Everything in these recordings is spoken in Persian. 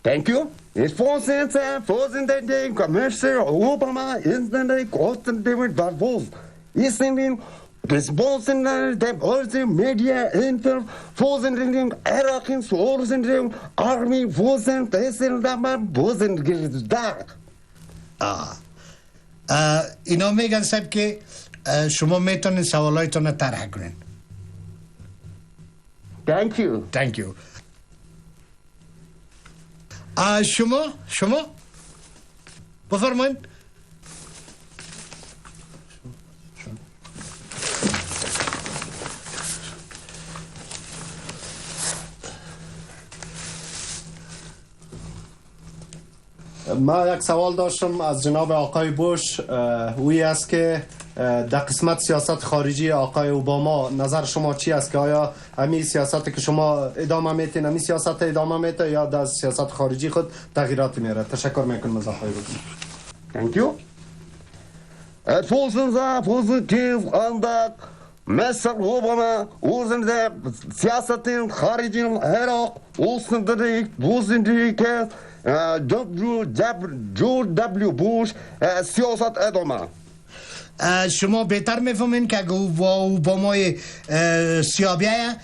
Thank you. It's Vorsitzender Commissioner Obama is the constant David Barbosa. Is in responsible the also media inter Vorsitzender Iraqin Vorsitzender Army Vorsitzender اینا میگن سب که شما میتونید سوالایتون رو طرح کنین. Thank you. Thank you. شما بفرمایید. ما یک سوال داشتم از جناب آقای بوش. اوی است که در قسمت سیاست خارجی آقای اوباما نظر شما چی است که آیا همین سیاست که شما ادامه میتین همین سیاست ادامه میته یا در سیاست خارجی خود تغییرات میاره؟ تشکر میکنم از آقای بوش. Thank you. Het volgens positief aandacht Mr. Obama uzun siyasetin haricin Irak Oostenrijk Bosnië George W. Bush سیاست ادامه. شما بهتر میفهمین که اوبامای سیابیه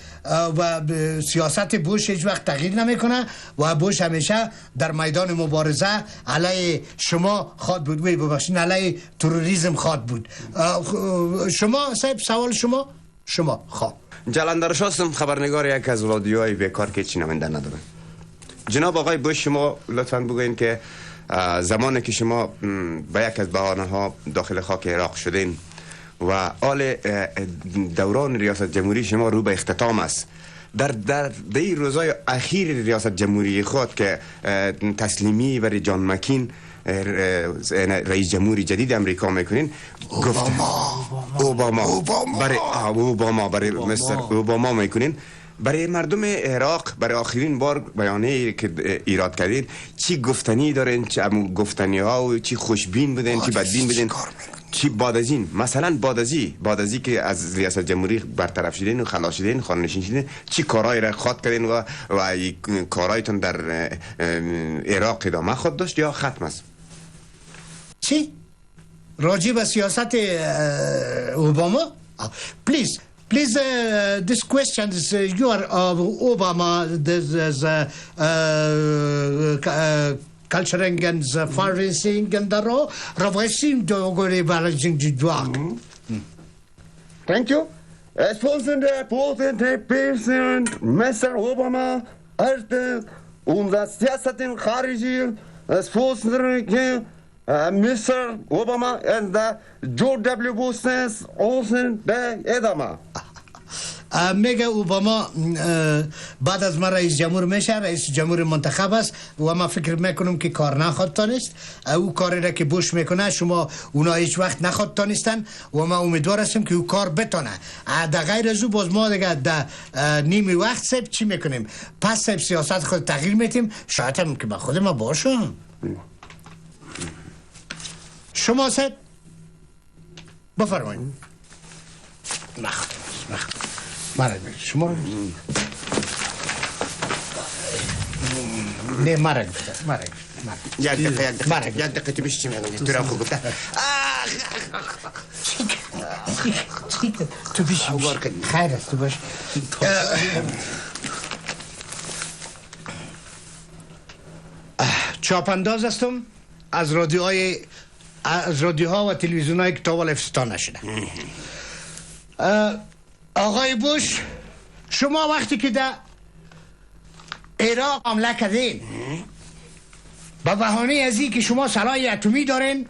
و سیاست بوش هیچ وقت تغییر نمیکنه و بوش همیشه در میدان مبارزه علیه شما خواد بود و ببخشین علیه تروریسم خواد بود. شما صاحب سوال شما خواه جلندر شاستم خبرنگار یک از رادیوهای بیکار که چی نمینده ندارن. جناب آقای بوش شما لطفاً بگوین که زمانی که شما به یک از بهانه ها داخل خاک عراق شدین و آل دوران ریاست جمهوری شما رو به اختتام است، در این روزهای اخیر ریاست جمهوری خود که تسلیمی برای جان مکین رئیس جمهوری جدید امریکا میکنین اوباما برای مستر اوباما میکنین، برای مردم عراق برای آخرین بار بیانیه که ایراد کردین چی گفتنی دارین؟ چی گفتنی ها و چی خوشبین بودین چی بدبین بودین؟ چی بعد از این مثلا بعد از که از ریاست جمهوری برطرف شدین و خلاص شدین خانه‌نشین شدین چی کارهایی را خواهد کردین و کارهایتون در عراق ادامه خود داشت یا ختم است؟ چی؟ راجع به سیاست اوباما؟ Please, this question is your Obama, this culturing and foreign and the reversing the balancing the drug. Thank you. As President Mr. Obama als unser Siyasetin Khariji as Vorsitzender Mr. Obama and George W. Bush also ادامه. میگه اوباما بعد از من رئیس جمهور میشه، رئیس جمهور منتخب است و ما فکر میکنم که کار نخواد تانست. او کاری را که بوش میکنه شما اونا هیچ وقت نخواد تانستن و ما امیدوار هستیم که او کار بتونه. در غیر از او باز ما دیگه در نیمی وقت سب چی میکنیم؟ پس سب سیاست خود تغییر میتیم. شاید هم که با خود ما باشم. شما سب بفرمایید. مرگ شما نه مرگ یک دقیقه تو بیشتی میگونی تو را خوب گفته تو بیشتی خیر است تو باش. چاپانداز هستم از رادیوها و تلویزیون‌های که تا افتتاح نشده. آقای بوش شما وقتی که در عراق حمله کردین با بهانه از این که شما سلاح اتمی دارین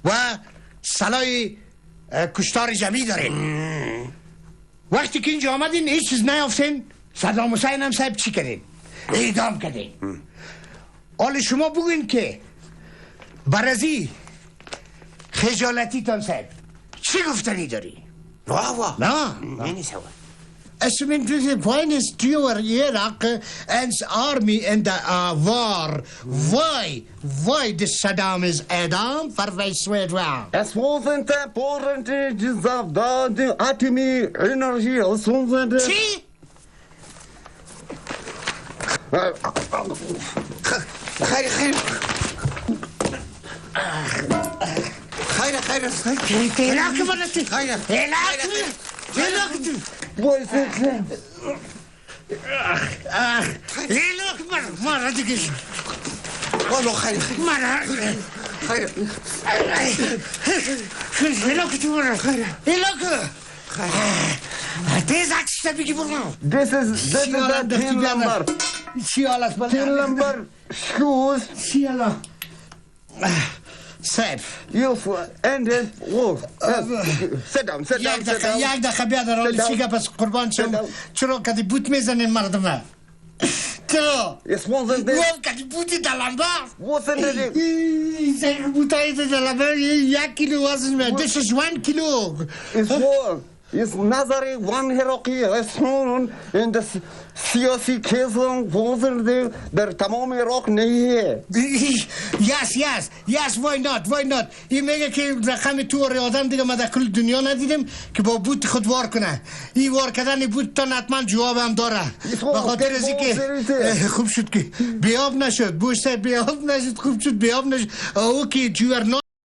و سلاح کشتار جمعی دارین، وقتی که اینجا آمدین هیچ چیز نیافتین، صدام حسین هم صاحب چی کردین؟ اعدام کردین. حالا شما بگوین که برازی خجالتی تان صاحب چی گفتنی داری؟ واه نه As mean the finest your Iraq and army and the war. Why the Saddam is Adam for Weiswed round? Es wasn't important of the atomic energy or something. See? خیر خیر خیر خیر هلاك مرتي خیر هلاك هلاك مرة دقيقة والله خیر مرة خیر هلاك مرة هلاك تيزعك تبيكي برنو This is the tin number. سيالة Tin number shoes. سيالة سيف You and then walk. Sit down, sit down, sit down. یک دقیقه بیاد رال چیگه پس قربان شم چرا کدی بوت میزنین مردمه چرا It's one thing. گفت کدی بوتی دلنبار What's in it? این بوتایی دلنبار 1 کیلو وزن میاد This is 1 کیلو It's war. It's نظری one هراقی رسون in the سیاسی کیسان وزن در تمام عراق نیه. Yes, why not این میگه که رقم تو آدم دیگه ما در کل دنیا ندیدیم که با بوت خود وار کنه این وار کردن بوت تا حتما جواب هم داره به خاطر از که خوب شد که بیاب نشد بوش بیاب نشد خوب شد بیاب نشد او که